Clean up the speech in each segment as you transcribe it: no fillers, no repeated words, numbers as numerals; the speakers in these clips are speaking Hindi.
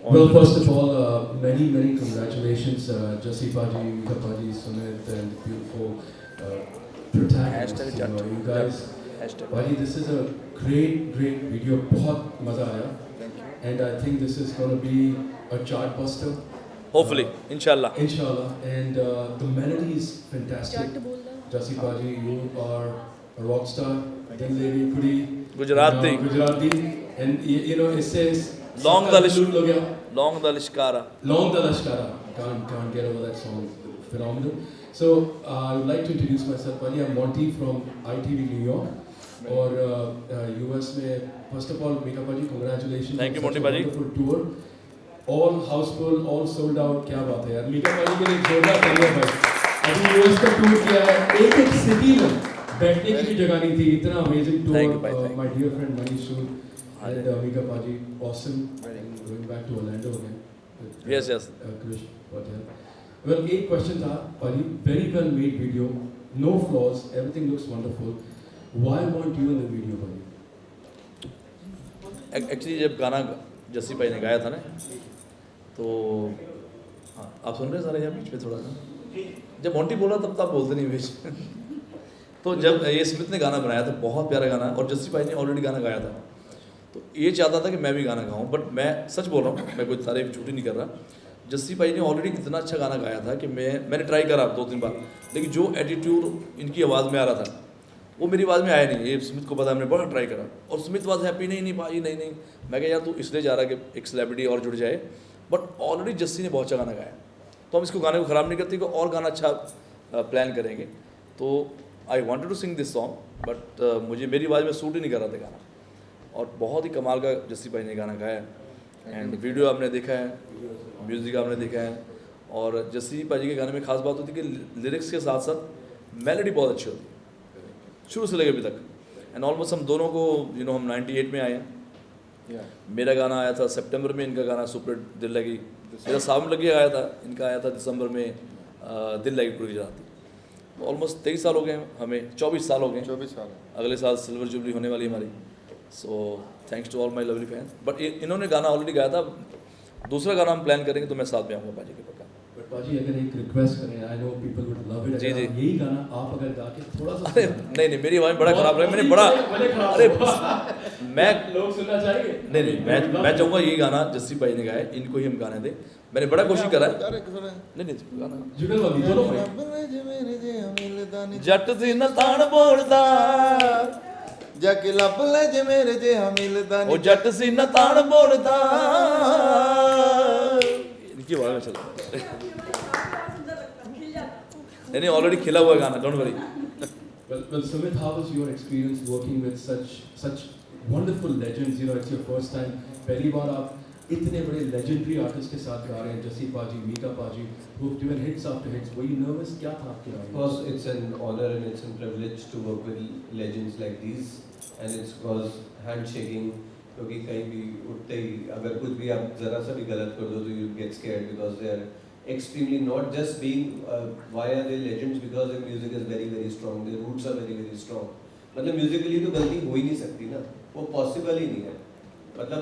Well, first of all, many congratulations, Jassi Paji, Mika Paji, Sumit, and the beautiful protagonists. You guys, Paji, this is a great video. बहुत मजा आया. And I think this is going to be a chart buster. Hopefully, inshallah. Inshallah. And the melody is fantastic. Jassi Paji, you are a rock star. Dil Lady Kudi. Gujarati. And you know, it says. Long the Lishkara. Can't get over that song. Phenomenal. So I would like to introduce myself. Paji, I'm Monty from ITV New York. Or US में. First of all, Mika Paji, congratulations. Thank you, Monty Paji. Wonderful tour. All house full, all sold out. क्या बात है यार. Mika Paji के लिए जोरदार तालियां भाई. अभी US का tour किया है. एक city में बैठने की भी जगह नहीं थी. इतना amazing tour. My dear friend Manish Sood. And Mika Paji, awesome. Going back to Orlando again. Yes. Krish Patel. Well, एक question था, Paji. Very well made video, no flaws, everything looks wonderful. Why weren't you in the video, Paji? Actually, जब गाना जस्सी भाई ने गाया था ना, तो आप सुन रहे सारे यार बीच में थोड़ा सा. जब मोंटी बोला तब तो आप बोलते नहीं बीच. तो जब ये स्मिथ ने गाना बनाया था, बहुत प्यारा गाना, और जस्सी भाई ने ऑलरेडी गाना गाया था. तो ये चाहता था कि मैं भी गाना गाऊं, बट मैं सच बोल रहा हूँ, मैं कोई तारीफ झूठी नहीं कर रहा. जस्सी भाई ने ऑलरेडी इतना अच्छा गाना गाया था कि मैंने ट्राई करा 2-3 बार, लेकिन जो एटीट्यूड इनकी आवाज़ में आ रहा था वो मेरी आवाज़ में आया नहीं. ये स्मिथ को पता, हमने बड़ा ट्राई करा, और स्मिथ वाज हैप्पी. नहीं भाई नहीं. मैं कहा यार तू इसलिए जा रहा है कि एक सेलिब्रिटी और जुड़ जाए, बट ऑलरेडी जस्सी ने बहुत अच्छा गाना गाया, तो हम इसको गाने को ख़राब नहीं करते कि और गाना अच्छा प्लान करेंगे. तो I wanted to sing this song, but मुझे मेरी आवाज़ में सूट ही नहीं कर रहा था गाना, और बहुत ही कमाल का जस्सी भाई ने गाना गाया. एंड वीडियो आपने देखा है, म्यूज़िक आपने देखा है, और जस्सी भाई के गाने में खास बात होती है कि लिरिक्स के साथ साथ मेलोडी बहुत अच्छी होती है शुरू से लेकर अभी तक. एंड ऑलमोस्ट हम दोनों को हम 98 में आए हैं. मेरा गाना आया था सितंबर में, इनका गाना सुपर दिल लगी मेरा सावन लगी आया था, इनका आया था दिसंबर में दिल लगी पूरी गुजराती. तो ऑलमोस्ट 23 साल हो गए हमें, 24 साल हो गए. 24 साल अगले साल सिल्वर जुबली होने वाली हमारी. So thanks to all my lovely fans. But इन्होंने गाना ऑलरेडी गाया था, दूसरा गाना हम प्लान करेंगे तो मैं साथ में आऊँगा पाजी के पक्का. बट पाजी अगर एक रिक्वेस्ट करें, I know people would love it, जी यही गाना आप अगर गा के थोड़ा सा. अरे नहीं मेरी आवाज़ बड़ा खराब है, मैंने बड़ा अरे मैं लोग सुनना चाहिए. नहीं मैं चाहूँगा यही गाना जस्सी भाई ने गाया, इनको ही हम गाने दें. मैंने बड़ा कोशिश करा है. नहीं गाना जुगल वाली दोनों जट सी न तान बोलदा जाके लब ले जे मेरे जे मिलदा ओ जट सी न तान बोलदा. इनकी आवाज़ में चल नहीं ऑलरेडी खिला हुआ गाना, don't worry. Well, Sumit, how was your experience working with such wonderful legends? It's your first time. पहली बार आप इतने बड़े legendary artists के साथ गा रहे हैं, जस्सी पाजी, मीका पाजी, who've given hits after hits. Were you nervous? क्या था आपके बारे Of में? course, it's an honor and it's a privilege to work with legends like these, and it's cause handshaking. क्योंकि कहीं भी उठते ही अगर कुछ भी आप जरा सा भी गलत कर दो तो you get scared because they are extremely not just being why are they legends because their music is very strong, their roots are very strong. मतलब musically तो गलती हो ही नहीं सकती ना, वो possible ही नहीं है. मतलब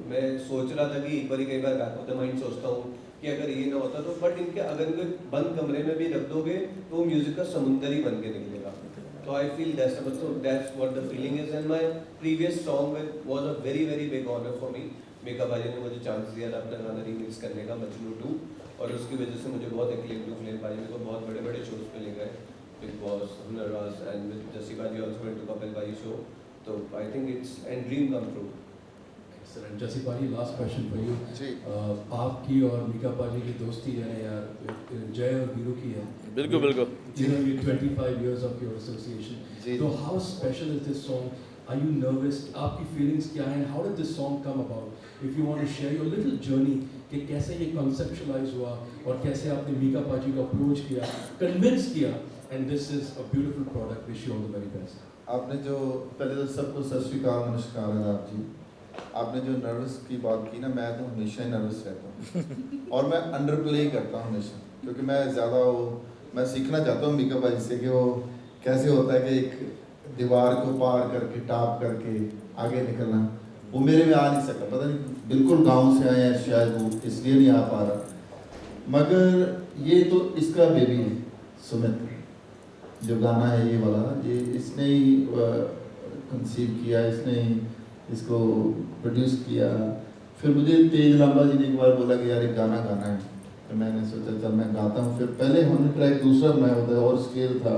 मैं सोच रहा था कि एक बार कई बार बैक ऑफ द माइंड सोचता हूँ कि अगर ये ना होता तो, बट इनके अगर इनको बंद कमरे में भी रख दोगे तो म्यूजिक का समुंदर ही बन के निकलेगा. तो I feel that's what the feeling is. And my previous song was a very big honour for me. Mika paaji ने मुझे चांस दिया था अपना गाना रीमिक्स करने का, मजनू 2, और उसकी वजह से मुझे बहुत एक्लेम टू फ्लेम पाजी मेरे को बहुत बड़े शोज पे ले गए. Big boss, Hunarbaaz, and with Jassi पाजी आल्सो वेंट टू कपिल भाई शो. तो I think it's and dream come true. Excellent. Jassi पाजी, लास्ट क्वेश्चन फॉर यू. जी. आपकी और मीका पाजी की दोस्ती है यार, जय और वीरू की है. बिल्कुल 25 years of your association. So how special is this song? Are you nervous? आपकी feelings क्या हैं? How did this song come about? If you want to share your little journey कि कैसे ये conceptualize हुआ और कैसे आपने मीका पाजी को approach किया, convince किया, and this is a beautiful product. Wish you all the very best. आपने जो पहले तो सबको सत श्री अकाल, नमस्कार आदाब जी. आपने जो नर्वस की बात की ना, मैं तो हमेशा ही नर्वस रहता हूँ और मैं अंडर प्ले ही करता हूँ हमेशा, क्योंकि मैं ज़्यादा मैं सीखना चाहता हूँ मीका भाई से कि वो कैसे होता है कि एक दीवार को पार करके टाप करके आगे निकलना. वो मेरे में आ नहीं सका, पता नहीं बिल्कुल गांव से आए हैं शायद, वो इसलिए नहीं आ पा रहा। मगर ये तो इसका बेबी है सुमित, जो गाना है ये वाला, ये इसने ही कंसीव किया, इसने ही इसको प्रोड्यूस किया। फिर मुझे तेज लांबा जी ने एक बार बोला कि यार एक गाना गाना है, तो मैंने सोचा चल मैं गाता हूँ। फिर पहले हमने ट्रैक दूसरा बनाया होता है और स्केल था,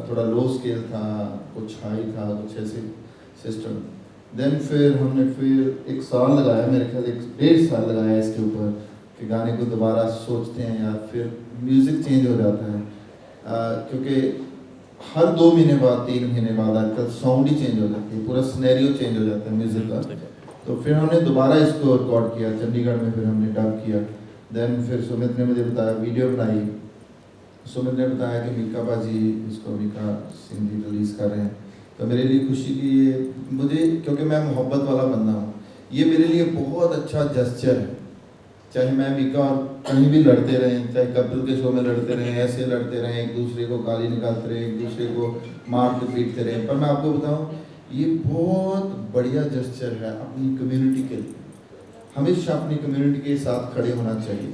थोड़ा लो स्केल था, कुछ हाई था, कुछ ऐसे सिस्टम। देन फिर हमने फिर 1 साल लगाया, मेरे ख्याल 1.5 साल लगाया इसके ऊपर कि गाने को दोबारा सोचते हैं यार, फिर म्यूज़िक चेंज हो जाता है क्योंकि हर 2 महीने बाद 3 महीने बाद आजकल साउंड ही चेंज हो जाती है, पूरा सिनेरियो चेंज हो जाता है म्यूज़िक का। तो फिर हमने दोबारा इसको रिकॉर्ड किया चंडीगढ़ में, फिर हमने डब किया। देन फिर सुमित ने मुझे बताया, वीडियो बनाई, सुमित ने बताया कि मीका बाजी इसको मीका सिंह जी रिलीज़ कर रहे हैं। तो मेरे लिए खुशी की ये मुझे, क्योंकि मैं मोहब्बत वाला बंदा हूँ, ये मेरे लिए बहुत अच्छा जेस्चर है। चाहे मैं मीका और कहीं भी लड़ते रहें, चाहे कपिल के शो में लड़ते रहें, ऐसे लड़ते रहें, एक दूसरे को गाली निकालते रहें, एक दूसरे को मारते पीटते रहें, पर मैं आपको बताऊँ ये बहुत बढ़िया जेस्चर है अपनी कम्युनिटी के लिए। हमेशा अपनी कम्युनिटी के साथ खड़े होना चाहिए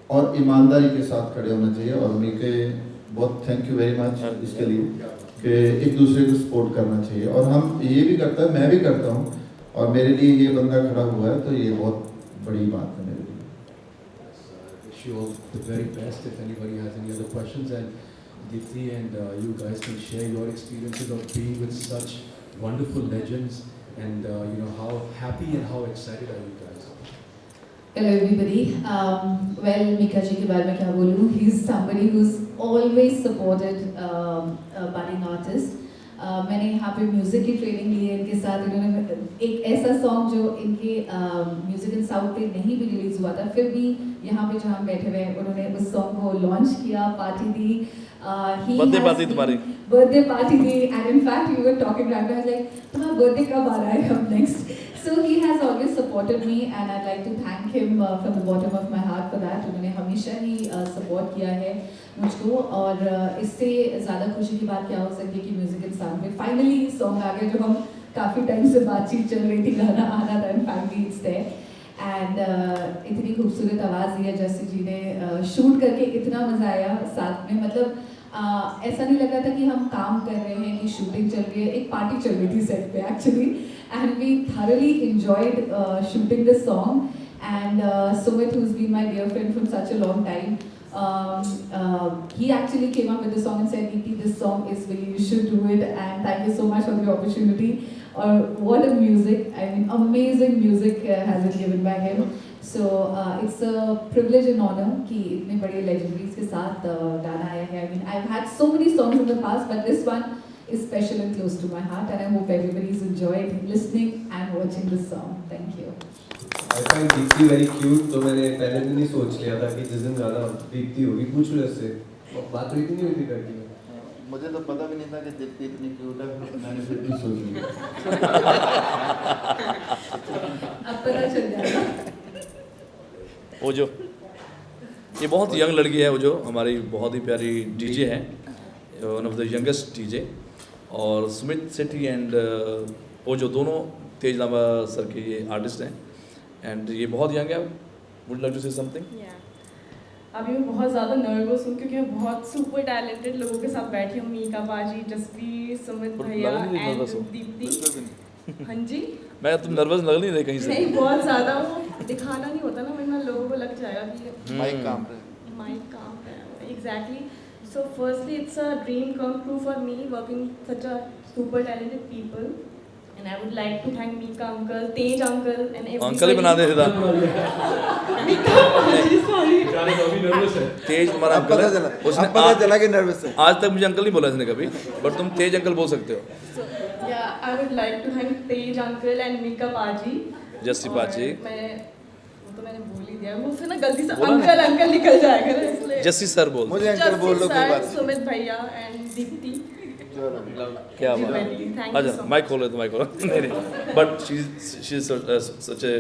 और ईमानदारी के साथ खड़े होना चाहिए। और मीके बहुत थैंक यू वेरी मच इसके लिए कि एक दूसरे को सपोर्ट करना चाहिए। और हम ये भी करता है, मैं भी करता हूँ, और मेरे लिए ये बंदा खड़ा हुआ है तो ये बहुत बड़ी बात है मेरे लिए। Wish you all the very best. If anybody has any other questions, and Deepthi and you guys can share your experiences of being with such wonderful legends, and you know, how happy and how excited are you guys? Hello everybody. Well, Mika ji के बारे में क्या बोलूँ? He's somebody who's always supported budding artists. मैंने यहाँ पे म्यूज़िक की ट्रेनिंग ली है इनके साथ। इन्होंने एक ऐसा सॉन्ग जो इनके म्यूज़िक इन साउथ पे नहीं भी रिलीज़ हुआ था, फिर भी यहाँ पे जहाँ बैठे हुए हैं उन्होंने उस सॉन्ग को लॉन्च किया, पार्टी दी, बर्थडे पार्टी तुम्हारी, बर्थडे पार्टी दी, and in fact we were talking right now like तुम्हारा बर्थडे कब आ रहा है अब next. So he has always supported me and I'd like to thank him from the bottom of my heart for that. उन्होंने हमेशा ही support किया है मुझको, और इससे ज़्यादा खुशी की बात क्या हो सकती है कि म्यूज़िक इंसान पे फाइनली सॉन्ग आ गया जो हम काफ़ी टाइम से बातचीत चल रही थी, गाना आना था, and finally it's there. And इतनी खूबसूरत आवाज़ दी है जस्सी जी ने, शूट करके इतना मज़ा आया साथ में, मतलब ऐसा नहीं लगा था कि हम काम कर रहे हैं कि शूटिंग चल रही है, एक पार्टी चल रही थी सेट पे actually. And we thoroughly enjoyed shooting this song. And Sumit, who's been my dear friend from such a long time, he actually came up with the song and said, "Deepthi, this song is for you. You should do it." And thank you so much for the opportunity. What a music! I mean, amazing music has been given by him. So it's a privilege and honor कि इतने बड़े legendaries के साथ गाना आया है. I mean, I've had so many songs in the past, but this one is special and close to my heart, and I hope everybody's enjoyed listening and watching this song. Thank you. I find Deepti very cute, तो मैंने पहले दिन ही सोच लिया था कि जिस दिन गाना दीप्ति होगी पूछ लो उससे, बात हुई थी नहीं हुई थी करके। मुझे तो पता भी नहीं था कि दीप्ति इतनी क्यूट है, मैंने फिर भी सोच लिया। अब पता चल जाएगा। वो जो ये बहुत यंग लड़की है, वो जो हमारी बहुत ही प्यारी डीजे है, one of the youngest DJ, और सुमित सेठी एंड वो जो दोनों तेज लांबा सर के ये आर्टिस्ट हैं, एंड ये बहुत यंग है। Would like to say something? अभी मैं बहुत ज़्यादा नर्वस हूँ क्योंकि मैं बहुत सुपर टैलेंटेड लोगों के साथ बैठी हूँ, मीका बाजी, जसप्रीत, सुमित भैया एंड दीप्ति। हाँ जी, मैं तुम नर्वस लग नहीं रही कहीं से? नहीं, बहुत ज़्यादा, वो दिखाना नहीं होता ना, वरना लोगों को लग जाएगा कि माइक काम पे, माइक काम है। Exactly. So firstly, it's a dream come true for me working with such a super talented people, and I would like to thank Mika uncle, Tej uncle, and everybody. Uncle ही बना दे सीधा। Mika बाजी, sorry. गाने को अभी नर्वस है। तेज तुम्हारा अंकल है, उसने पता चला कि नर्वस है। आज तक मुझे अंकल नहीं बोला इसने कभी, बट तुम तेज अंकल बोल सकते हो। So yeah, I would like to thank Tej uncle and Mika बाजी। जस्सी बाजी। तो मैंने बोल ही दिया, मुझसे ना गलती से अंकल अंकल निकल जाएगा ना, इसलिए जस्सी सर बोल। मुझे अंकल बोल लो, कोई बात नहीं। सुमित भैया एंड दीप्ति, क्या बात है। अच्छा माइक खोलो तो माइक खोलो। नहीं, but she is such A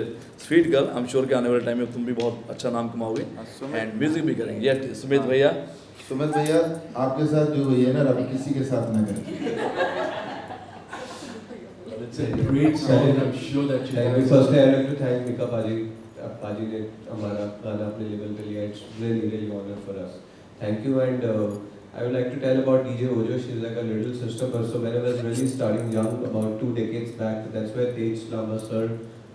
sweet girl. I am sure कि आने वाले टाइम में तुम भी बहुत अच्छा नाम कमाओगे एंड म्यूजिक भी करेंगे। ये सुमित भैया, सुमित भैया आपके साथ जो हुई है ना, रब किसी के साथ ना करें। It's a great song, and I'm sure that you Thank you. guys. Firstly, I'd like to thank Mika Paji. Paji ने हमारा गाना अपने लेवल पे लिया. It's really honor for us. Thank you. And I would like to tell about DJ Ojo. She's like a little sister. So when I was really starting young, about 2 decades back, that's where Tej Lamba sir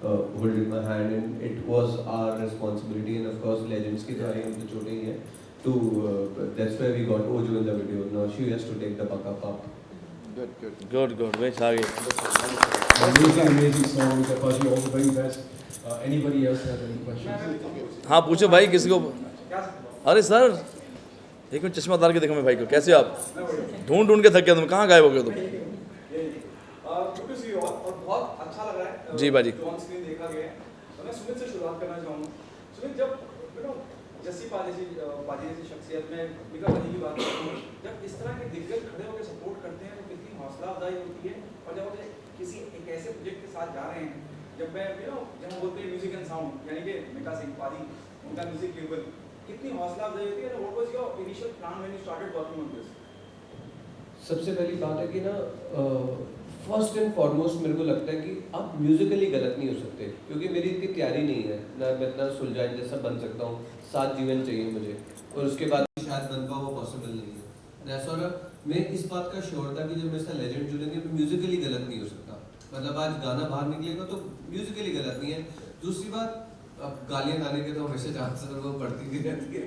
holding my hand, and it was our responsibility. And of course, legends की तो आई हम तो छोटे ही हैं. That's where we got Ojo in the video. Now she has to take the backup up. Good वेश आगे. Amazing song, Mika Paji. All the very best. Anybody else have any questions? हाँ पूछो भाई किसी को. अरे सर एक मिनट चश्मा उतार के देखो मैं भाई को. कैसे हो आप? ढूंढ के थक गए तुम. कहाँ गायब हो गए तुम? Good to see you all, और बहुत अच्छा लग रहा है जी बाजी. जो ऑन स्क्रीन देखा गया है. तो मैं सुमित से शुरुआत करना चाहूँगा. सुमित, जब जस्सी पाजी जैसी शख्सियत में मिका पाजी की बात करते हैं, जब इस तरह के दिग्गज खड़े होकर सपोर्ट करते हैं तो कितनी हौसला अफजाई होती है. और जब आप किसी एक ऐसे प्रोजेक्ट के साथ जा रहे हैं, जब जब हम बोलते हैं म्यूजिक एंड साउंड, यानी कि मिका सिंह पाजी उनका म्यूजिक लेवल, कितनी हौसला अफजाई होती है. What was your initial plan when you started working on this? सबसे पहली बात है कि ना फर्स्ट एंड फॉरमोस्ट मेरे को लगता है कि आप म्यूजिकली गलत नहीं हो सकते, क्योंकि मेरी इतनी तैयारी नहीं है ना, मैं इतना सुलझाइन जैसा बन सकता हूँ. 7 जीवन चाहिए मुझे, और उसके बाद शायद बन पाऊँ, वो पॉसिबल नहीं है. और मैं इस बात का श्योर था कि जब मेरे साथ लेजेंड जुड़ेंगे तो म्यूजिकली गलत नहीं हो सकता. मतलब आज गाना बाहर निकलेगा तो म्यूजिकली गलत नहीं है. दूसरी बात, अब गालियाँ गाने के तो हमेशा चांस वो पड़ती भी रहती है,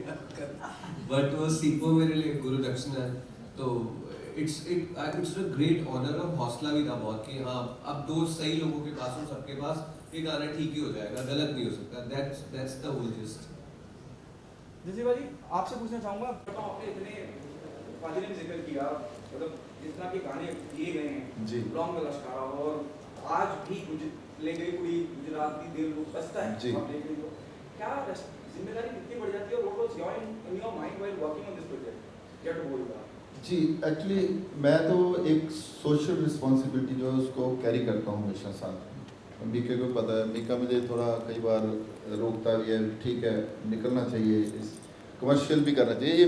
बट वो सीखो मेरे लिए गुरु दक्षिणा है. तो इट्स अ ग्रेट ऑनर. और हौसला भी था बहुत कि हाँ अब 2 सही लोगों के पास हो, सबके पास ये गाना ठीक ही हो जाएगा, गलत नहीं हो सकता. That's the whole gist. Jassi bhaji, आपसे पूछना चाहूँगा, आपने इतने पाजी ने भी जिक्र किया, मतलब जिस तरह के गाने किए गए हैं जी. लॉन्ग में लश्कारा, और आज भी ले गई कुड़ी गुजरात की दिल बसता है जी. आप देख रहे हो, क्या जिम्मेदारी कितनी बढ़ जाती है, और what was your in your mind while working on this project? या टू बोलता जी, एक्चुअली मैं तो एक सोशल रिस्पॉन्सिबिलिटी जो है उसको कैरी करता हूँ हमेशा साथ. मीके को पता है, मीका मुझे थोड़ा कई बार रोकता भी है, ठीक है निकलना चाहिए, इस कमर्शियल भी करना चाहिए. ये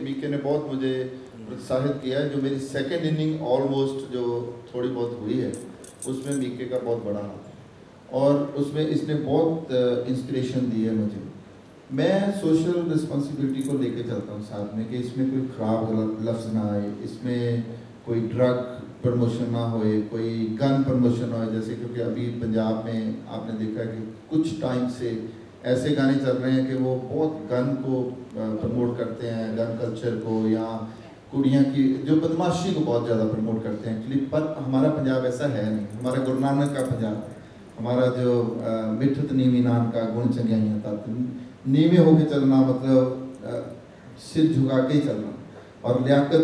मीके ने बहुत मुझे प्रोत्साहित किया है. जो मेरी सेकंड इनिंग ऑलमोस्ट जो थोड़ी बहुत हुई है उसमें मीके का बहुत बड़ा हाथ है, और उसमें इसने बहुत इंस्पिरेशन दी है मुझे. मैं सोशल रिस्पॉन्सिबिलिटी को लेके चलता हूँ साथ में, कि इसमें कोई खराब लफ्ज़ ना आए, इसमें कोई ड्रग प्रमोशन ना होए, कोई गन प्रमोशन ना होए. जैसे क्योंकि अभी पंजाब में आपने देखा कि कुछ टाइम से ऐसे गाने चल रहे हैं कि वो बहुत गन को प्रमोट करते हैं, गन कल्चर को, या कुड़ियाँ की जो बदमाशी को बहुत ज़्यादा प्रमोट करते हैं एक्चुअली. पर हमारा पंजाब ऐसा है नहीं. हमारा गुरु नानक का पंजाब, हमारा जो मिठत नीवी नान का गुण चंगियाइयाँ था, नीवे होके चलना, मतलब सिर झुका के ही चलना, और लियाकत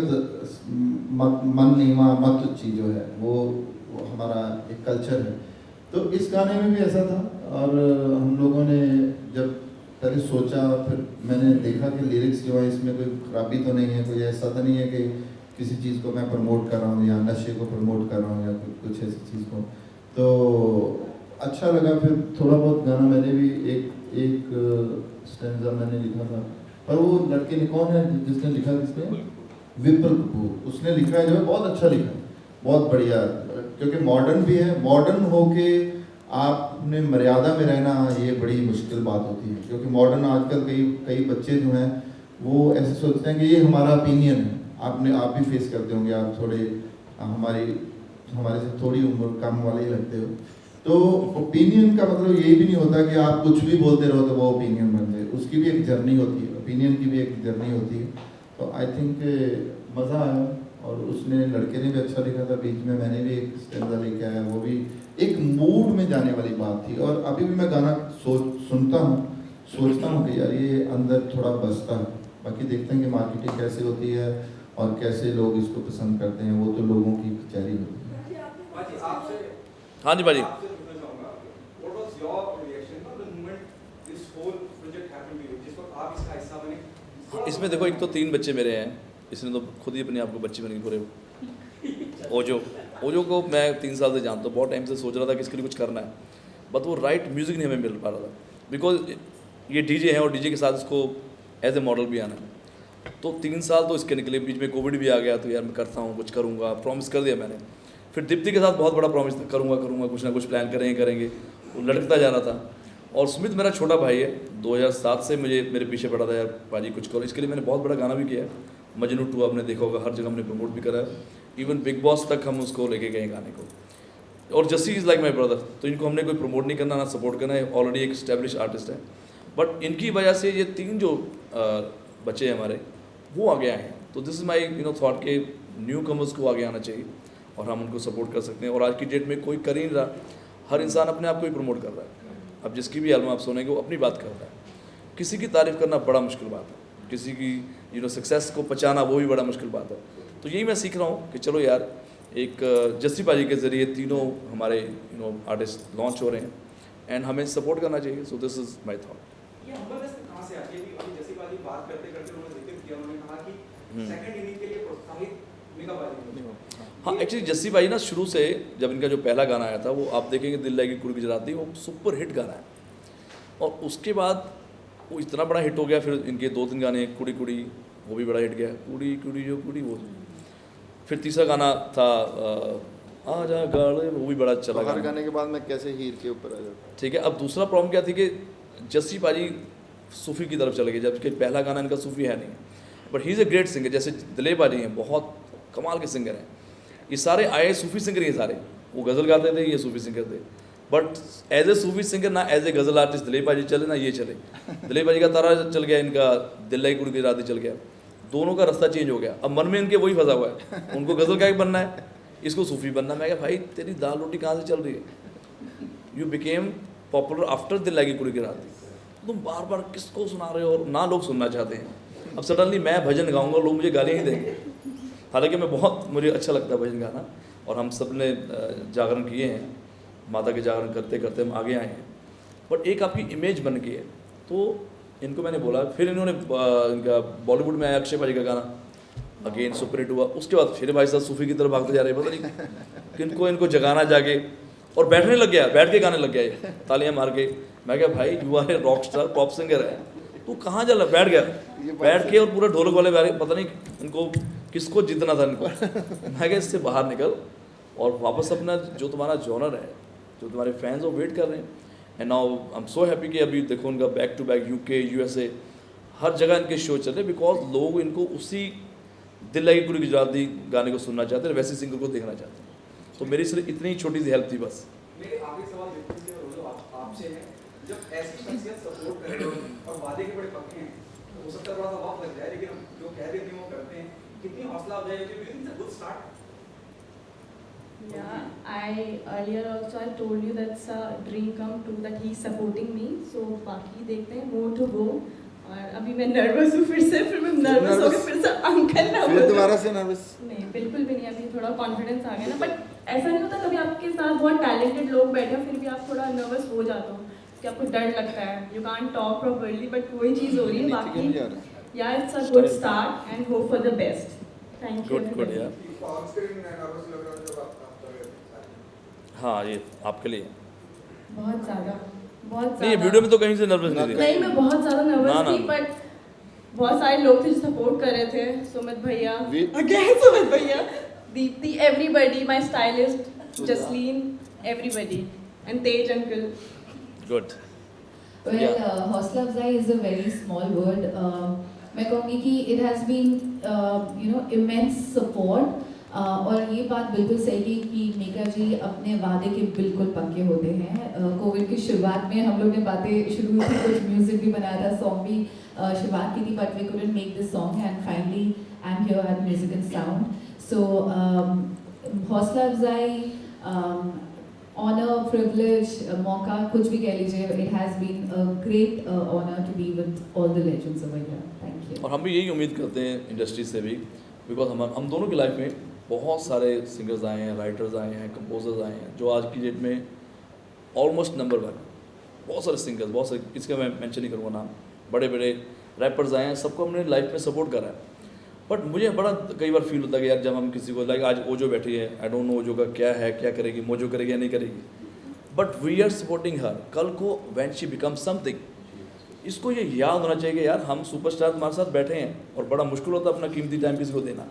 मन नीवा मत उच्ची जो है वो हमारा एक कल्चर है. तो इस गाने में भी ऐसा था. और हम लोगों ने जब पहले सोचा, फिर मैंने देखा कि लिरिक्स जो है इसमें कोई खराबी तो नहीं है, कोई ऐसा तो नहीं है कि किसी चीज़ को मैं प्रमोट कर रहा हूँ या नशे को प्रमोट कर रहा हूँ या कुछ ऐसी चीज़ को. तो अच्छा लगा. फिर थोड़ा बहुत गाना मैंने भी एक स्टैंजा मैंने लिखा था. पर वो लड़के ने कौन है जिसने लिखा, किसने? विपुल कपूर. उसने लिखा है जो है बहुत अच्छा लिखा है, बहुत बढ़िया, क्योंकि मॉडर्न भी है. मॉडर्न होके आपने मर्यादा में रहना ये बड़ी मुश्किल बात होती है, क्योंकि मॉडर्न आजकल कई बच्चे जो हैं वो ऐसे सोचते हैं कि ये हमारा ओपिनियन है. आप भी फेस करते होंगे, आप थोड़े हमारे से थोड़ी उम्र कम वाले ही लगते हो. तो ओपिनियन का मतलब ये भी नहीं होता कि आप कुछ भी बोलते रहो तो वो ओपिनियन बन जाए. उसकी भी एक जर्नी होती है, ओपिनियन की भी एक जर्नी होती है. तो आई थिंक मज़ा आया. और उसने लड़के ने भी अच्छा लिखा था. बीच में मैंने भी एक स्टैंजा लेके आया, वो भी एक मूड में जाने वाली बात थी. और अभी भी मैं गाना सुनता हूँ, सोचता हूँ कि यार ये अंदर थोड़ा बसता है. बाकी देखते हैं कि मार्केटिंग कैसे होती है और कैसे लोग इसको पसंद करते हैं, वो तो लोगों की कचहरी होती है. हाँ जी भाजी. इसमें देखो, एक तो 3 बच्चे मेरे हैं. इसने तो खुद ही अपने आप को बच्चे बन के पूरे. ओजो को मैं 3 साल से जानता हूँ. बहुत टाइम से सोच रहा था कि इसके लिए कुछ करना है, बट वो राइट म्यूज़िक नहीं हमें मिल पा रहा था. बिकॉज ये डीजे है और डीजे के साथ इसको एज ए मॉडल भी आना है. तो 3 साल तो इसके निकले. बीच में कोविड भी आ गया, तो यार मैं करता हूँ, कुछ करूँगा, प्रॉमिस कर दिया मैंने. फिर दीप्ति के साथ बहुत बड़ा प्रॉमिस करूँगा कुछ ना कुछ प्लान करेंगे, वो लटकता जा रहा था। और सुमित मेरा छोटा भाई है, 2007 से मेरे पीछे पड़ा था यार पाजी कुछ करो। इसके लिए मैंने बहुत बड़ा गाना भी किया है, मजनू 2 आपने देखा होगा, हर जगह हमने प्रमोट भी करा है, इवन बिग बॉस तक हम उसको लेके गए गाने को। और Jassi is like my brother, तो इनको हमने कोई प्रमोट नहीं करना ना सपोर्ट करना है, ऑलरेडी एक स्टैब्लिश आर्टिस्ट है। बट इनकी वजह से ये 3 जो बच्चे हैं हमारे वो आगे आए हैं। तो दिस इज़ माई थॉट के न्यू कमर्स को आगे आना चाहिए और हम उनको सपोर्ट कर सकते हैं। और आज की डेट में कोई कर ही नहीं रहा, हर इंसान अपने आप को ही प्रमोट कर रहा है। अब जिसकी भी एल्बम आप सुनेंगे वो अपनी बात कर रहा है। किसी की तारीफ़ करना बड़ा मुश्किल बात है, किसी की सक्सेस को पचाना वो भी बड़ा मुश्किल बात है। तो यही मैं सीख रहा हूँ कि चलो यार, एक जस्सी पाजी के ज़रिए तीनों हमारे आर्टिस्ट लॉन्च हो रहे हैं एंड हमें सपोर्ट करना चाहिए। So this is my thought. ये हम्बलनेस कहाँ से आती है? अभी जस्सी पाजी बात करते करते उन्होंने जिक्र किया, उन्होंने कहा कि सेकंड इनिंग के लिए प्रोत्साहित मीका पाजी ने। हाँ, एक्चुअली जस्सी भाई ना शुरू से जब इनका जो पहला गाना आया था वो आप देखेंगे दिल लगी कुड़ी गुजराती, वो सुपर हिट गाना है। और उसके बाद वो इतना बड़ा हिट हो गया, फिर इनके 2-3 गाने कुड़ी कुड़ी वो भी बड़ा हिट गया, कुड़ी कुड़ी जो कुड़ी वो। फिर तीसरा गाना था आजा गाड़े, वो भी बड़ा चला। हर गाने के बाद मैं कैसे हीर के ऊपर आ जाता। ठीक है, अब दूसरा प्रॉब्लम क्या थी कि जस्सी पाजी सूफ़ी की तरफ चले गए, जबकि पहला गाना इनका सूफ़ी है नहीं। But he is a great singer, जैसे दिलीप पाजी हैं, बहुत कमाल के सिंगर हैं। ये सारे आए सूफ़ी सिंगर, ये सारे वो गज़ल गाते थे, ये सूफ़ी सिंगर थे। But as a Sufi singer ना as a ghazal artist Dilip paaji चले ना ये चले। दिलीप पाजी का तारा चल गया, इनका दिल लगी कुड़ी गुजराती चल गया, दोनों का रास्ता चेंज हो गया। अब मन में इनके वही फंसा हुआ है, उनको गज़ल गायक बनना है, इसको सूफ़ी बनना है। मैं क्या भाई तेरी दाल रोटी कहाँ से चल रही है? यू बिकेम पॉपुलर आफ्टर दिल लगी कुड़ी गुजराती, तुम बार बार किसको सुना रहे हो और ना लोग सुनना चाहते हैं। अब सडनली मैं भजन गाऊंगा, लोग मुझे गालियाँ ही देंगे। हालांकि मुझे अच्छा लगता है भजन गाना, और हम सब ने जागरण किए हैं, माता के जागरण करते करते हम आगे आए हैं। बट एक आपकी इमेज बन गई है, तो इनको मैंने बोला। फिर इन्होंने इनका बॉलीवुड में आया अक्षय भाई का गाना, अगेन सुपर हिट हुआ। उसके बाद फिर भाई साहब सूफ़ी की तरफ भागते जा रहे हैं, पता नहीं इनको जगाना जाके, और बैठने लग गया, बैठ के गाने लग गया, ये तालियां मार के। मैं क्या भाई you are a rock star pop singer है, तू कहाँ चला? बैठ गया, बैठ के, और पूरा ढोलक वाले पता नहीं इनको किसको जीतना था इनको। मैं क्या इससे बाहर निकल और वापस अपना जो तुम्हारा जॉनर है, जो तुम्हारे फैंस वो वेट कर रहे हैं। And now I am so happy कि अभी देखो उनका back to back UK USA हर जगह इनके शो चल रहे, बिकॉज लोग इनको उसी दिल लगी कुड़ी गुजराती गाने को सुनना चाहते हैं, वैसे सिंगर को देखना चाहते हैं। तो मेरी सिर्फ इतनी छोटी सी हेल्प थी बस। मेरे आखिरी सवाल व्यक्ति से और आपसे है, जब ऐसी शख्सियत सपोर्ट कर रहे हो और वादे के बड़े पक्के हैं, तो हो सकता है थोड़ा सा वक्त लग जाए, लेकिन हम जो कह देते हैं वो करते हैं, कितनी हौसला अफजाई होती है? It's a good start. Yeah, earlier also I told you that's a dream come true that he's supporting me. So बाकी देखते हैं, more to go. और अभी मैं नर्वस हूँ, फिर मैं नर्वस हो गई, फिर से अंकल ना फिर दोबारा से नर्वस? नहीं, बिल्कुल भी नहीं, अभी थोड़ा कॉन्फिडेंस आ गया ना। बट ऐसा नहीं होता, कभी आपके साथ बहुत टैलेंटेड लोग बैठे हो फिर भी आप थोड़ा नर्वस हो जाते हो कि आपको डर लगता है, you can't talk properly, but वही चीज़ हो रही है। बाकी या it's a good start and hope for the best. Thank you. Good यार। हाँ, ये आपके लिए बहुत ज़्यादा, बहुत नहीं, वीडियो में तो कहीं से नर्वस नहीं थी। नहीं, मैं बहुत ज़्यादा नर्वस थी, बट बहुत सारे लोग थे जो सपोर्ट कर रहे थे। सुमित भैया, अगेन सुमित भैया, Deepti, everybody, my stylist Jasleen, everybody, and Tej uncle. Good. Well, हौसला अफजाई is a very small word. मैं कहूँगी कि it has been immense support. और ये बात बिल्कुल सही है कि मीका जी अपने वादे के बिल्कुल पक्के होते हैं। कोविड की शुरुआत में हम लोग ने बातें शुरू की, कुछ म्यूजिक भी बनाया था, सॉन्ग भी शुरुआत की थी, but we couldn't make this song and finally I'm here at Music and Sound. So हौसला अफजाई, honor, privilege, मौका, कुछ भी कह लीजिए, it has been a great honor to be with all the legends over here. Thank you. और हम भी यही उम्मीद करते हैं इंडस्ट्री से भी, बिकॉज हम दोनों की लाइफ में बहुत सारे सिंगर्स आए हैं, राइटर्स आए हैं, कंपोजर्स आए हैं, जो आज की डेट में ऑलमोस्ट नंबर 1। बहुत सारे सिंगर्स, बहुत सारे, इसका मैं मेंशन नहीं करूँगा नाम, बड़े बड़े रैपर्स आए हैं, सबको हमने लाइफ में सपोर्ट करा है। बट मुझे बड़ा कई बार फील होता है कि यार जब हम किसी को, लाइक आज ओजो बैठी है, आई डोंट नो ओजो का क्या है, क्या करेगी, मोजो करेगी या नहीं करेगी, but we are supporting her. कल को व्हेन शी बिकम समथिंग, इसको ये याद होना चाहिए कि यार हम सुपरस्टार तुम्हारे साथ बैठे हैं, और बड़ा मुश्किल होता है अपना कीमती टाइम किसी को देना।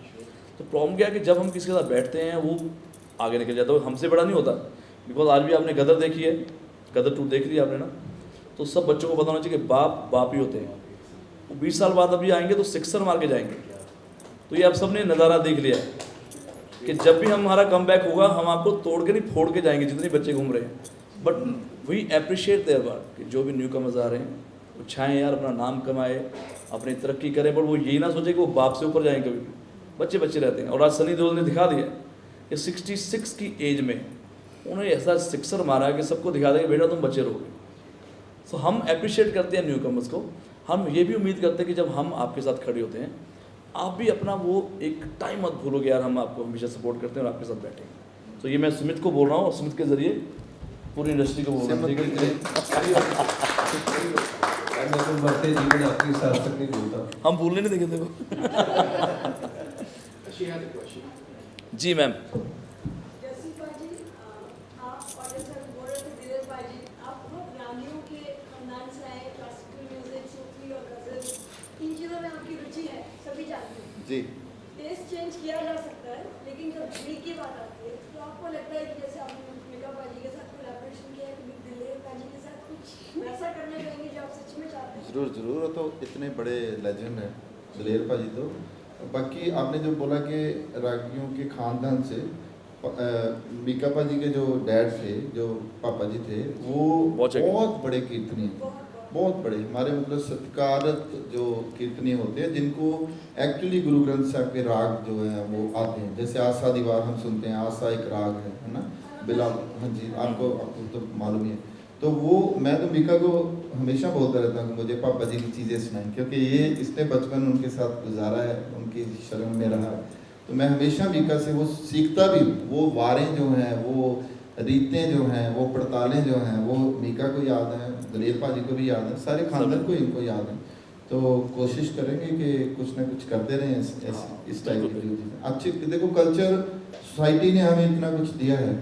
तो प्रॉब्लम क्या है कि जब हम किसी के साथ बैठते हैं, वो आगे निकल जाता है, वो हमसे बड़ा नहीं होता। बिकॉज आज भी आपने गदर देखी है, गदर 2 देख ली आपने ना, तो सब बच्चों को पता होना चाहिए कि बाप बाप ही होते हैं। वो 20 साल बाद अभी आएंगे तो सिक्सर मार के जाएंगे। तो ये आप सबने नज़ारा देख लिया है कि जब भी हमारा कम बैक होगा हम आपको तोड़ के नहीं फोड़ के जाएंगे जितने बच्चे घूम रहे हैं। But we appreciate their work कि जो भी न्यू कमर्स आ रहे हैं वो चाहें यार अपना नाम कमाए, अपनी तरक्की करें, पर वो यही ना सोचे कि वो बाप से ऊपर जाएंगे। कभी भी बच्चे बच्चे रहते हैं। और आज सनी देओल ने दिखा दिया कि 66 की एज में उन्होंने ऐसा सिक्सर मारा है कि सबको दिखा दें कि बेटा तुम बच्चे रहोगे। सो हम अप्रिशिएट करते हैं न्यू कमर्स को। हम ये भी उम्मीद करते हैं कि जब हम आपके साथ खड़े होते हैं आप भी अपना वो एक टाइम मत भूलोगे यार, हम आपको हमेशा सपोर्ट करते हैं और आपके साथ बैठेंगे। तो ये मैं सुमित को बोल रहा हूँ और सुमित के ज़रिए पूरी इंडस्ट्री को बोल रहा हूँ। मैं तो बढ़ते जीवन आपके साथ तक नहीं बोलता। हम भूलने नहीं देंगे देखो। She has a question. जी मैम। जसिका जी, आप और जैसे बोल रहे थे दिलेर भाई जी, आप लोग ग्रामीणों के खानदान से आए, क्लासिकल म्यूजिक, सूफी और गजल, इन चीज़ों में आपकी रुचि है, सभी जानते हैं। जी टेस्ट चेंज किया जा सकता है, लेकिन जब भीड़ की बात आती है तो आपको लगता है कि जैसे आपने मीका भाई के साथ कोलैबोरेशन किया है, कभी दिलेर भाई जी के साथ कुछ वैसा करना चाहेंगे जो आप सच में चाहते हैं? ज़रूर ज़रूर, वो तो इतने बड़े लेजेंड हैं दिलेर भाजी। तो बाकी आपने जो बोला कि रागियों के ख़ानदान से, मीका भाजी के जो डैड थे, जो पापा जी थे, वो बहुत बड़े कीर्तनी हैं, बहुत बड़े हमारे मतलब सत्कारत जो कीर्तनी होते हैं, जिनको एक्चुअली गुरु ग्रंथ साहब के राग जो हैं वो आते हैं। जैसे आशा दीवार हम सुनते हैं, आशा एक राग है ना, बिलाल, हाँ जी, आपको तो मालूम ही है। तो वो मैं तो मीका को हमेशा बोलता रहता हूँ मुझे पापा जी की चीज़ें सुनाएं, क्योंकि ये इसने बचपन उनके साथ गुजारा है, उनकी शरण में रहा। तो मैं हमेशा मीका से वो सीखता भी हूँ। वो वारें जो हैं, वो रीतें जो हैं, वो पड़तालें जो हैं, वो मीका को याद हैं, दिलेर भाजी को भी याद है, सारे खानदान को इनको याद है। तो कोशिश करेंगे कि कुछ ना कुछ करते रहें इस टाइप की चीज़ें। अच्छी देखो, कल्चर सोसाइटी ने हमें इतना कुछ दिया है,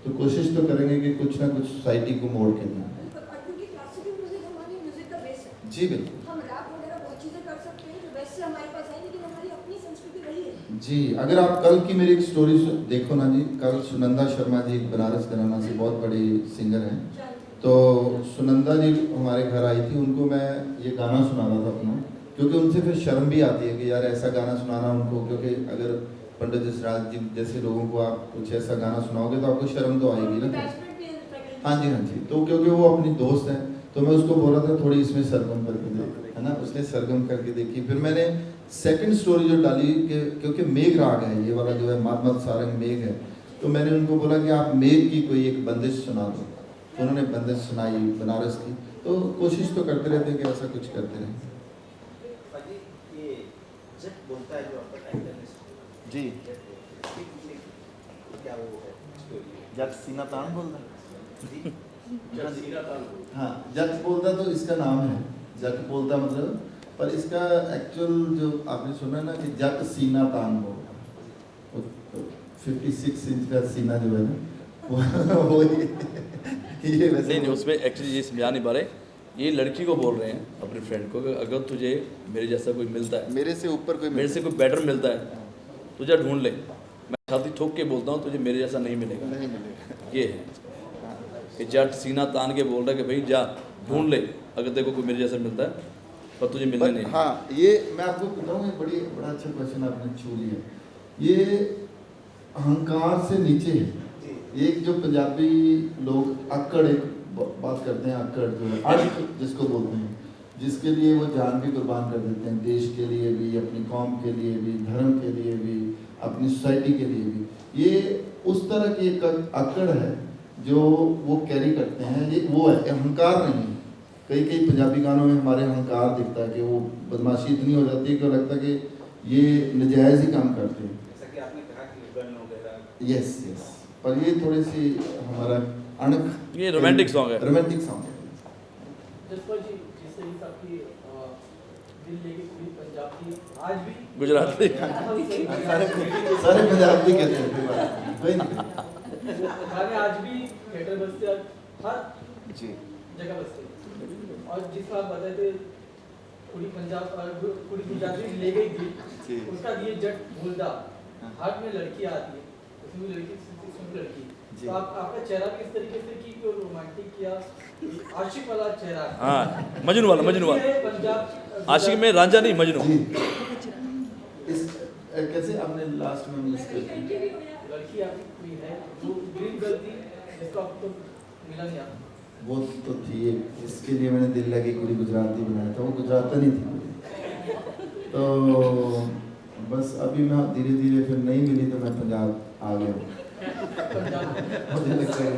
तो कोशिश तो करेंगे कि कुछ ना कुछ सोसाइटी को मोड़ के दें। क्योंकि क्लासिकल म्यूजिक हमारी म्यूजिक का बेस है। जी बिल्कुल। हम रैप वगैरह बहुत चीज़ें कर सकते हैं जो वैसे हमारे पास है, लेकिन हमारी अपनी संस्कृति रही है। जी, अगर आप कल की मेरी एक स्टोरी देखो ना जी, कल सुनंदा शर्मा जी बनारस घराना से बहुत बड़ी सिंगर हैं, तो सुनंदा जी हमारे घर आई थी। उनको मैं ये गाना सुनाना था अपना, क्योंकि उनसे फिर शर्म भी आती है कि यार ऐसा गाना सुनाना उनको, क्योंकि अगर पंडित जसराज जी जैसे लोगों को आप कुछ ऐसा गाना सुनाओगे तो आपको शर्म तो आएगी ना। हाँ जी, हाँ जी। तो क्योंकि वो अपनी दोस्त हैं, तो मैं उसको बोला था थोड़ी इसमें सरगम करके दे, है ना। उसने सरगम करके देखी। फिर मैंने सेकंड स्टोरी जो डाली कि क्योंकि मेघ राग है ये वाला जो है, मद मद सारंग मेघ है, तो मैंने उनको बोला कि आप मेघ की कोई एक बंदिश सुना दो। तो उन्होंने बंदिश सुनाई बनारस की। तो कोशिश तो करते रहते हैं कि ऐसा कुछ करते रहें। बोलता है जो आपका टाइटल है जी, क्या वो है स्टोरी? जट सीना तान बोलता है। जट सीना तान। हाँ, जट बोलता तो इसका नाम है, जट बोलता मतलब, पर इसका एक्चुअल जो आपने सुना ना कि जट सीना तान बोलता, 56 इंच का सीना जो है ना वो ये वैसे नहीं, उसमें एक्चुअली ये समझा नहीं पा रहे। ये लड़की को बोल रहे हैं अपने फ्रेंड को कि अगर तुझे मेरे जैसा कोई मिलता है, मेरे से ऊपर कोई मेरे से कोई बेटर मिलता है, तुझे ढूंढ ले। मैं छाती ठोक के बोलता हूँ तुझे मेरे जैसा नहीं मिलेगा। नहीं मिलेगा। ये है कि जट सीना तान के बोल रहा है कि भाई जा ढूंढ ले, अगर देखो कोई मेरे जैसा मिलता है, पर तुझे मिलना नहीं। हाँ, ये मैं आपको बताऊँ, बड़ा अच्छा क्वेश्चन आपने छू लिया। ये अहंकार से नीचे है। एक जो पंजाबी लोग अक्कड़ एक बात करते हैं, अक्कड़ जो है अड़क जिसको बोलते हैं, जिसके लिए वो जान भी कुर्बान कर देते हैं, देश के लिए भी, अपनी कौम के लिए भी, धर्म के लिए भी, अपनी सोसाइटी के लिए भी। ये उस तरह की एक अक्कड़ है जो वो कैरी करते हैं। ये वो है, अहंकार नहीं। कई कई पंजाबी गानों में हमारे अहंकार दिखता है कि वो बदमाशी इतनी हो जाती है कि लगता है कि ये नजायज़ ही काम करते हैं। जैसा कि आपने कहा कि गन वगैरह। यस यस, पर ये थोड़ी सी हमारा अणक, ये रोमांटिक सॉन्ग है। रोमांटिक सॉन्ग है। जसपा जी, जिस तरीके से आपकी दिल लेके पूरी पंजाब की आज भी गुजराती सारे पंजाबी कहते हैं, कोई नहीं। गाने आज भी थिएटर बजते हैं, हर जी जगह बजते हैं। और जिस बात बताए थे पूरी पंजाब पूरी गुजराती ले गई थी, उसका ये जट बोलता हाथ में लड़की आती है, उसमें लड़की सुनने लड़की। जी। तो आपका चेहरा किस तरीके से की रोमांटिक किया आशिक वाला चेहरा? हाँ, मजनू वाला, मजनू वाला। पंजाब आशिक में रांझा नहीं, मजनू। जी इस कैसे आपने लास्ट में मिस कर दिया? लड़की आपकी कोई है जो ड्रीम गर्ल थी जिसको आपको मिला नहीं आपको? वो तो थी इसके लिए मैंने दिल लगी कुड़ी गुजराती बनाया था, वो गुजराती नहीं थी तो बस अभी मैं धीरे धीरे फिर नहीं मिली तो मैं पंजाब आ गया हूँ। मुझे लगता है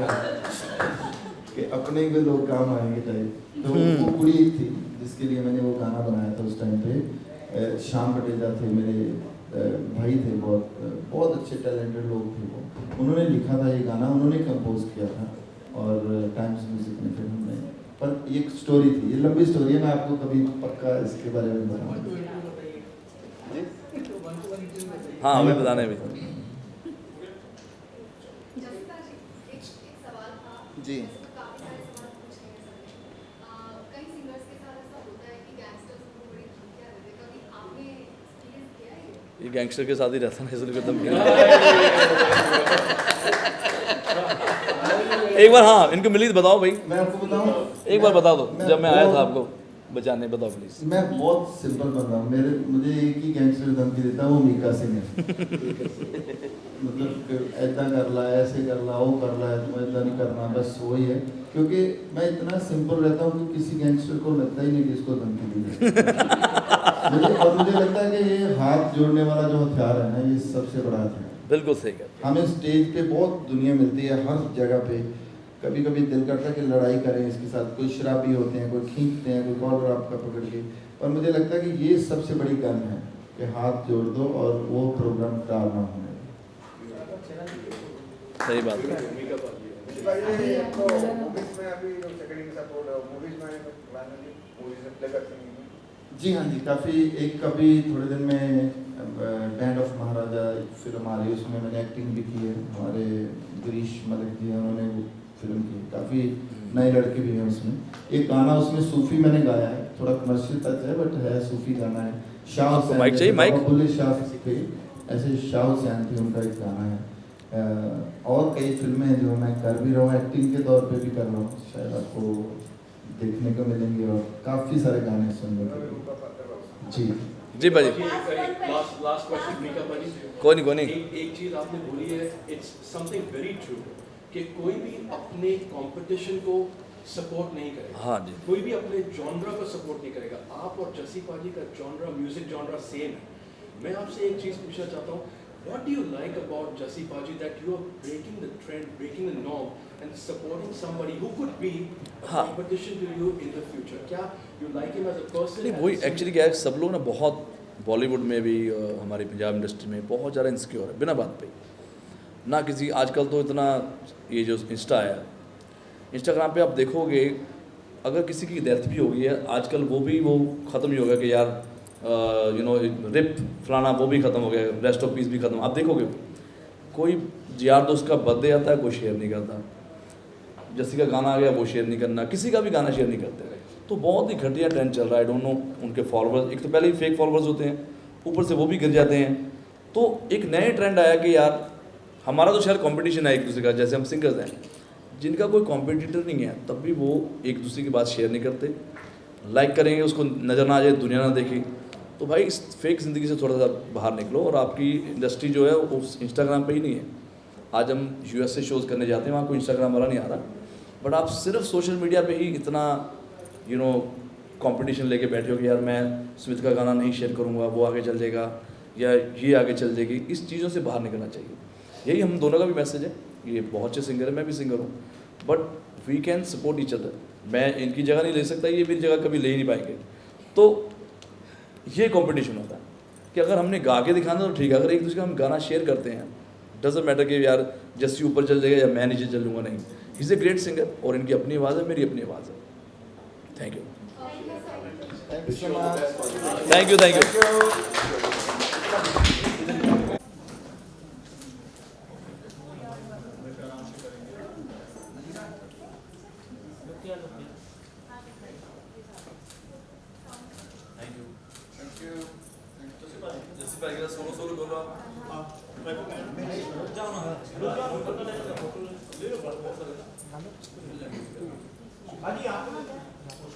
कि अपने ही लोग काम आएंगे टाइप। तो वो कुड़ी एक थी जिसके लिए मैंने वो गाना बनाया था उस टाइम पे। श्याम पटेजा थे मेरे भाई थे, बहुत अच्छे टैलेंटेड लोग थे वो। उन्होंने लिखा था ये गाना, उन्होंने कंपोज किया था और टाइम्स म्यूजिक में फिर हमने, पर एक स्टोरी थी, ये लंबी स्टोरी है, मैं आपको कभी पक्का इसके बारे में बताऊंगा। हाँ, हमें बताना है भी। जी ये गैंगस्टर के साथ ही रहता है इसलिए खत्म किया। एक बार हाँ इनको मिली तो बताओ भाई, मैं आपको बताऊं, एक बार बता दो। जब मैं आया था बहुत- आपको बचाने, बताओ प्लीज। मैं बहुत सिंपल बंदा हूँ, मुझे एक ही गैंगस्टर धमकी देता है, वो मीका सिंह है। मतलब ऐसा कर ला, ऐसे कर ला, वो कर ला, तुम ऐसा नहीं करना, बस वही है। क्योंकि मैं इतना सिंपल रहता हूँ कि किसी गैंगस्टर को लगता ही नहीं कि इसको धमकी दी है। मुझे लगता है कि ये हाथ जोड़ने वाला जो हथियार है ना, ये सबसे बड़ा हथियार। बिल्कुल सही है। हमें स्टेज पे बहुत दुनिया मिलती है, हर जगह पे। कभी कभी दिल करता है कि लड़ाई करें इसके साथ, कोई शराबी होते हैं, कोई खींचते हैं, कोई कॉलर आपका पकड़ के, पर मुझे लगता है कि ये सबसे बड़ी गन है कि हाथ जोड़ दो और वो प्रोग्राम डालना होने। सही बात है। जी हाँ जी, काफ़ी एक कभी थोड़े दिन में बैंड ऑफ महाराजा फिल्म आ रही है, उसमें मैंने एक्टिंग भी की है। हमारे गिरीश मलिक जी हैं, उन्होंने वो फिल्म की, काफ़ी नए लड़के भी हैं उसमें। एक गाना उसमें सूफी मैंने गाया है, थोड़ा कमर्शियल टच है बट है, सूफी गाना है। शाह हुसैन, माइक चाहिए, माइक? बुल्ले शाह थे, ऐसे शाह हुसैन थे, उनका एक गाना है। और कई फिल्में हैं जो मैं कर भी रहा हूँ, एक्टिंग के तौर पे भी कर रहा हूँ, शायद आपको देखने को मिलेंगे, और काफ़ी सारे गाने सुनने को। जी जी भाई, लास्ट क्वेश्चन मीका भाजी। कोई नहीं। एक चीज आपने बोली है, इट्स समथिंग वेरी ट्रू, कि कोई भी अपने कंपटीशन को सपोर्ट नहीं करेगा। हाँ जी। कोई भी अपने जॉनरा को सपोर्ट नहीं करेगा। आप और जस्सी पाजी का जॉनरा, म्यूजिक जॉनरा सेम है। मैं आपसे एक चीज पूछना चाहता हूँ, what do you like about Jassi Paji that you are breaking the trend, breaking the norm and supporting somebody who could be a competition to you in the future? क्या you like him as a person? नहीं, वही एक्चुअली क्या है, सब लोग ना बहुत बॉलीवुड में भी हमारी पंजाब इंडस्ट्री में बहुत ज़्यादा इंसिक्योर है बिना बात पे ना किसी। आजकल तो इतना ये जो इंस्टा है, इंस्टाग्राम पे आप देखोगे, अगर किसी की डेथ भी हो गई है आजकल, वो ख़त्म ही हो गया कि यार रिप फलाना, वो भी ख़त्म हो गया, रेस्ट ऑफ पीस भी ख़त्म। आप देखोगे कोई यार दोस्त का बर्थडे आता है, कोई शेयर नहीं करता। जैसे का गाना आ गया, वो शेयर नहीं करना, किसी का भी गाना शेयर नहीं करते। तो बहुत ही घटिया ट्रेंड चल रहा है। आई डोंट नो, उनके फॉलोअर्स, एक तो पहले ही फेक फॉलोअर्स होते हैं, ऊपर से वो भी गिर जाते हैं। तो एक नया ट्रेंड आया कि यार हमारा तो शायद कंपटीशन है एक दूसरे का, जैसे हम सिंगर्स हैं, जिनका कोई कॉम्पिटिटर नहीं है तब भी वो एक दूसरे की बात शेयर नहीं करते। लाइक करेंगे, उसको नज़र ना आ जाए, दुनिया ना देखे। तो भाई इस फेक ज़िंदगी से थोड़ा सा बाहर निकलो, और आपकी इंडस्ट्री जो है वो इंस्टाग्राम पे ही नहीं है। आज हम यूएसए शोज़ करने जाते हैं, वहाँ कोई इंस्टाग्राम वाला नहीं आ रहा, बट आप सिर्फ सोशल मीडिया पे ही इतना कंपटीशन लेके बैठे हो कि यार मैं स्मिथ का गाना नहीं शेयर करूँगा, वो आगे चल जाएगा या ये आगे चल जाएगी। इस चीज़ों से बाहर निकलना चाहिए। यही हम दोनों का भी मैसेज है। ये बहुत अच्छे सिंगर है, मैं भी सिंगर हूँ, but we can support each other. मैं इनकी जगह नहीं ले सकता, ये मेरी जगह कभी ले ही नहीं पाएंगे। तो ये कंपटीशन होता है कि अगर हमने गा के दिखाना तो ठीक है, अगर एक दूसरे का हम गाना शेयर करते हैं, डजंट मैटर कि यार जस्सी ऊपर चल जाएगा या मैं नीचे चल लूँगा, नहीं। He is a great singer, और इनकी अपनी आवाज़ है, मेरी अपनी आवाज़ है। Thank you, thank you, thank you. जैसे सोलो बोलो। हाँ जी, आप